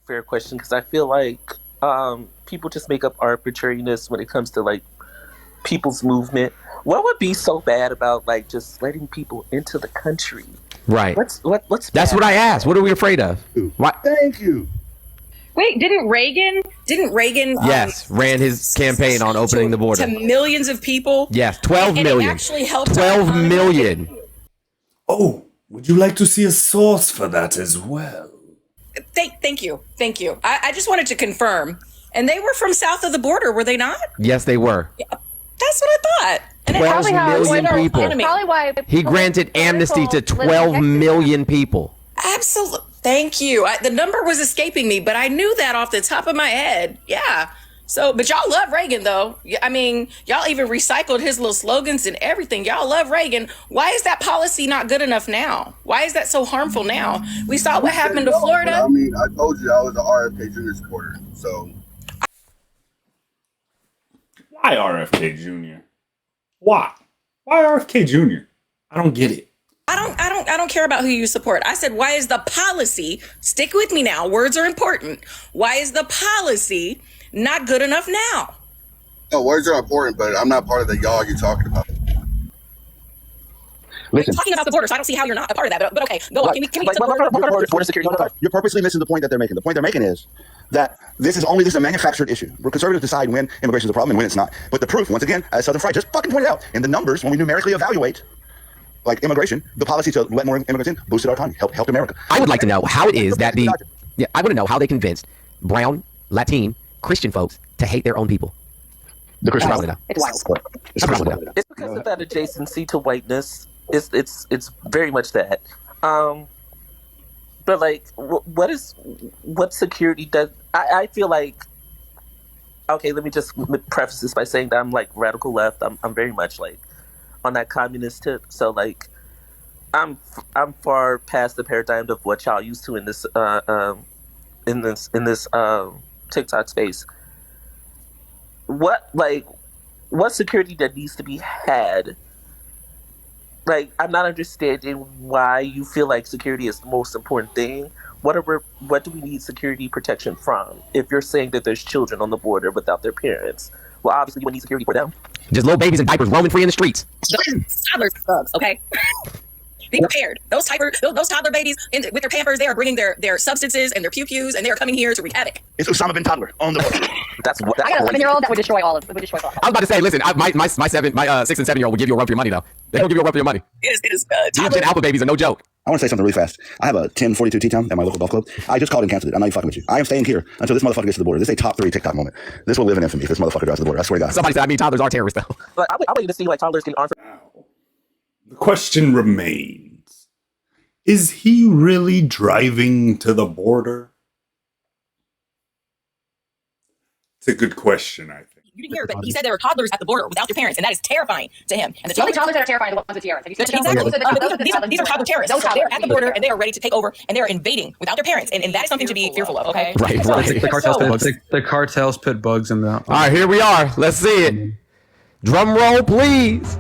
fair question because I feel like people just make up arbitrariness when it comes to like people's movement. What would be so bad about like just letting people into the country? Right. What's That's what I asked. What are we afraid of? Why? Thank you. Wait, didn't Reagan? Yes, ran his campaign on opening the border to millions of people. Yes, 12 million. It actually helped. 12 million. Oh, would you like to see a source for that as well? Thank you. I just wanted to confirm. And they were from south of the border, were they not? Yes, they were. Yeah, that's what I thought. And 12 million people. Probably why He granted amnesty to 12 million people. Absolutely. Thank you. The number was escaping me, but I knew that off the top of my head. Yeah. So, but y'all love Reagan, though. I mean, y'all even recycled his little slogans and everything. Y'all love Reagan. Why is that policy not good enough now? Why is that so harmful now? We saw what happened to Florida. I mean, I told you I was an RFK Jr. supporter, so. Why RFK Jr.? Why? Why RFK Jr.? I don't get it. I don't care about who you support. I said, why is the policy, stick with me now, words are important. Why is the policy not good enough now? No, words are important, but I'm not part of the y'all you're talking about. Listen. You're talking about the border, so I don't see how you're not a part of that. But okay, go on. Can we get to the border security? You're purposely missing the point that they're making. The point they're making is that this is a manufactured issue. Where conservatives decide when immigration is a problem and when it's not. But the proof, once again, as Southern Fried just fucking pointed out, in the numbers, when we numerically evaluate like immigration, the policy to let more immigrants in boosted our economy, helped America. I would like to know how it is that I want to know how they convinced brown, Latin, Christian folks to hate their own people. The Christian wild. It's wild. It's because of that adjacency to whiteness. It's very much that. But like, what security does? I feel like. Okay, let me just preface this by saying that I'm like radical left. I'm very much like on that communist tip. So like, I'm far past the paradigm of what y'all used to in this TikTok space. What security that needs to be had? Like, I'm not understanding why you feel like security is the most important thing. What do we need security protection from? If you're saying that there's children on the border without their parents, well, obviously you would need security for them. Just little babies in diapers roaming free in the streets. Toddler thugs, okay? Be prepared. Those toddler babies with their Pampers, they are bringing their substances and their pew-pews, and they are coming here to wreak havoc. It's Osama bin Toddler on the border. I got a 11-year-old that would destroy all of it. I was about to say, listen, my 6 and 7-year-old would give you a run for your money, though. They don't give you a run for your money. It is These alpha babies are no joke. I want to say something really fast. I have a 1042 T-Town at my local golf club. I just called and canceled it. I'm not even fucking with you. I am staying here until this motherfucker gets to the border. This is a top 3 TikTok moment. This will live in infamy if this motherfucker drives to the border. I swear to God. Somebody said, toddlers are terrorists, though. But I want you to see like toddlers getting armed. Now, the question remains: is he really driving to the border? It's a good question, I think. You didn't hear, but he said there are toddlers at the border without their parents, and that is terrifying to him. And the only toddlers that are terrifying are the ones with tiaras. Have you seen Exactly. These are toddler terrorists. They're at the border, and they are ready to take over, and they are invading without their parents, and that is something to be fearful of, okay? Right. The cartels put bugs in the... All right, here we are. Let's see it. Drum roll, please.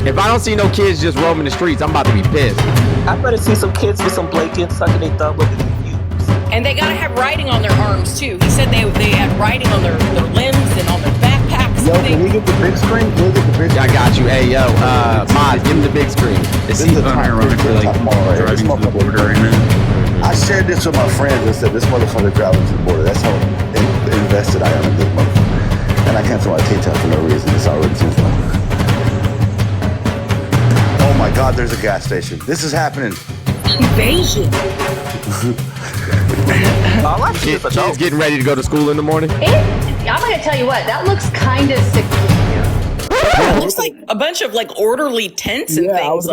If I don't see no kids just roaming the streets, I'm about to be pissed. I better see some kids with some blankets sucking their thumb with the And they gotta have writing on their arms too. He said they had writing on their limbs and on their backpacks. Yo, can we get the big screen? Can we get the big screen? I got you. Hey, yo, Mod, give him the big screen. Is he unironically like driving to the border right now? I shared this with my friends and said, this motherfucker driving to the border. That's how invested I am in this motherfucker. And I canceled my TikTok for no reason. It's already too far. Oh my God, there's a gas station. This is happening. Invasion. Kids getting ready to go to school in the morning. I'm gonna tell you what, that looks kind of secure. It looks like a bunch of like orderly tents and things.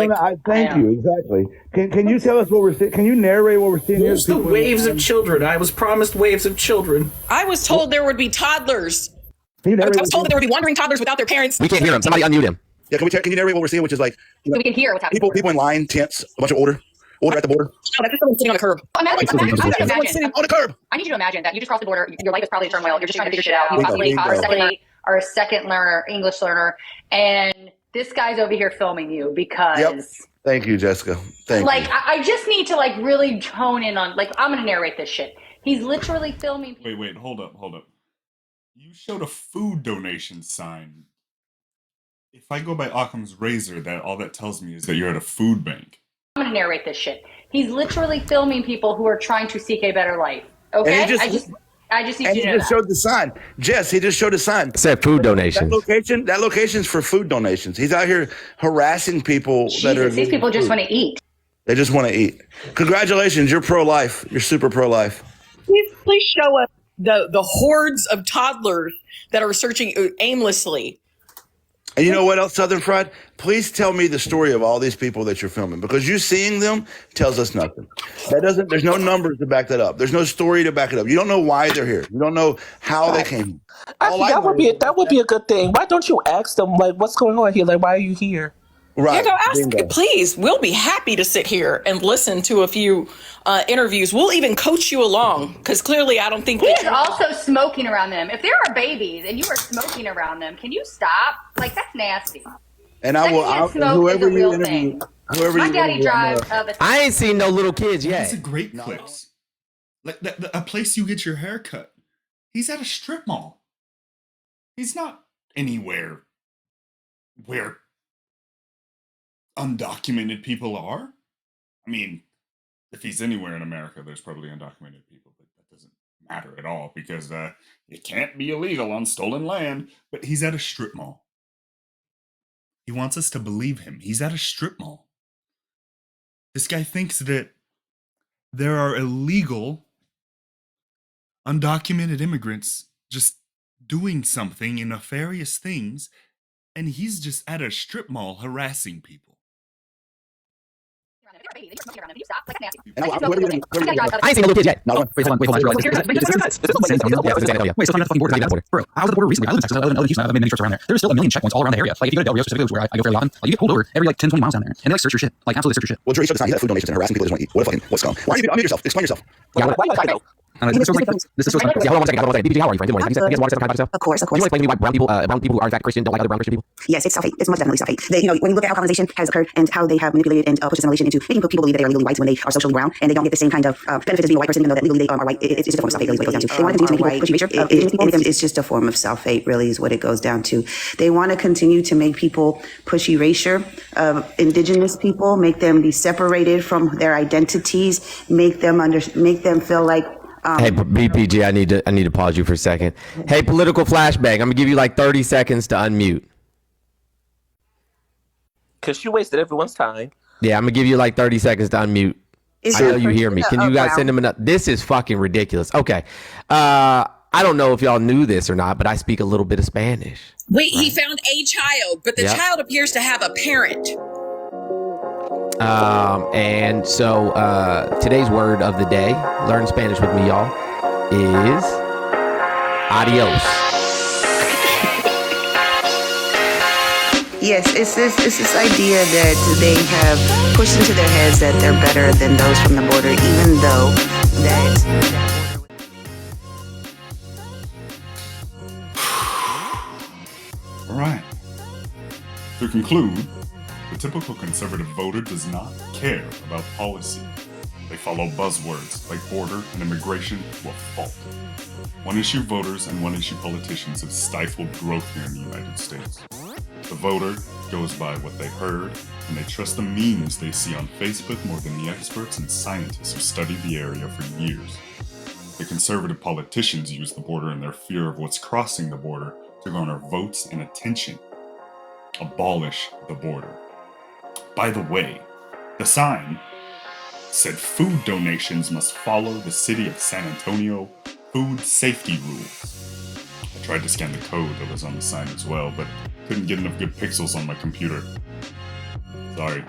Thank you. Exactly. Can you tell us what we're seeing? Can you narrate what we're seeing? There's the waves of children. I was promised waves of children. I was told there would be toddlers. I was told that there would be wandering toddlers without their parents. We can't hear him. Somebody unmute him. Yeah, can you narrate what we're seeing, which is like, so we can hear what's happening. People in line, tents, a bunch of order at the border. Oh, that's just someone sitting on a curb. Imagine on a curb. I need you to imagine that you just crossed the border. Your life is probably in turmoil. You're just trying to figure shit out. You possibly are a second learner, English learner, and this guy's over here filming you because. Yep. Thank you, Jessica. Thank you. I just need to really hone in on I'm gonna narrate this shit. He's literally filming. Wait, hold up. You showed a food donation sign. If I go by Occam's razor, that all that tells me is that you're at a food bank. I'm gonna narrate this shit. He's literally filming people who are trying to seek a better life. Okay, I just need you to know. He just showed the sign. Jess, he just showed a sign. It said food donations. That location's for food donations. He's out here harassing people. These people just want to eat. They just want to eat. Congratulations, you're pro-life. You're super pro-life. Please show us the hordes of toddlers that are searching aimlessly. And you know what else, Southern Fried? Please tell me the story of all these people that you're filming, because you seeing them tells us nothing. There's no numbers to back that up. There's no story to back it up. You don't know why they're here. You don't know how they came here. Actually, that would be a good thing. Why don't you ask them, like, what's going on here? Like, why are you here? Right. Please. We'll be happy to sit here and listen to a few interviews. We'll even coach you along, because clearly I don't think he is also smoking around them. If there are babies and you are smoking around them, can you stop? That's nasty. And whoever you interview, my daddy drives. I ain't seen no little kids yet. These are great clips. Like a place you get your hair cut. He's at a strip mall. He's not anywhere where undocumented people are. I mean, if he's anywhere in America, there's probably undocumented people, but that doesn't matter at all, because it can't be illegal on stolen land. But he's at a strip mall. He wants us to believe him. He's at a strip mall. This guy thinks that there are illegal, undocumented immigrants just doing something and nefarious things, and he's just at a strip mall harassing people. I ain't seen no little kids yet. No, wait, hold on. Wait, still on the fucking border. Bro, I was at the border recently. I live in Texas. I live in Houston. I've made many trips around there. There's still a million checkpoints all around the area. Like, if you go to Del Rio specifically, where I go fairly often, you get pulled over every 10, 20 miles down there, and they search your shit. Absolutely search your shit. Well, Dre, showed the sign. He's at food donations and harassing people that just want to eat. What's going on? Why are you unmute yourself? Explain yourself. Yeah, why do I know? This is so yeah, hold on one second. BBG, how are you, friend? Good morning. You guys want to talk about yourself? Of course. Can you explain to me why brown people who are in fact Christian don't like other brown Christian people? Yes, it's self-hate. It's most definitely self-hate. When you look at how colonization has occurred and how they have manipulated and pushed assimilation into making people believe that they are legally white when they are socially brown, and they don't get the same kind of benefits as being a white person, even though that legally they are white. It's just a form of self-hate, really, is what it goes down to. They want to continue to make people push erasure. It's just a form of self-hate, really, is what it goes down to. They want to continue to make people push erasure of indigenous people, make them be separated from their identities, make them feel like. Hey, BPG, I need to pause you for a second. Hey, political flashbang. I'm gonna give you like 30 seconds to unmute. Because you wasted everyone's time. Yeah, I'm gonna give you like 30 seconds to unmute. I know you hear me. Can you guys send him enough? This is fucking ridiculous. Okay. I don't know if y'all knew this or not, but I speak a little bit of Spanish. Wait, he found a child, but the child appears to have a parent. And so today's word of the day, learn Spanish with me, y'all, is adios. Yes, it's this idea that they have pushed into their heads that they're better than those from the border, even though that. All right. To conclude, the typical conservative voter does not care about policy. They follow buzzwords like border and immigration to a fault. One-issue voters and one-issue politicians have stifled growth here in the United States. The voter goes by what they heard, and they trust the memes they see on Facebook more than the experts and scientists who studied the area for years. The conservative politicians use the border and their fear of what's crossing the border to garner votes and attention. Abolish the border. By the way, the sign said food donations must follow the city of San Antonio food safety rules. I tried to scan the code that was on the sign as well, but couldn't get enough good pixels on my computer. Sorry.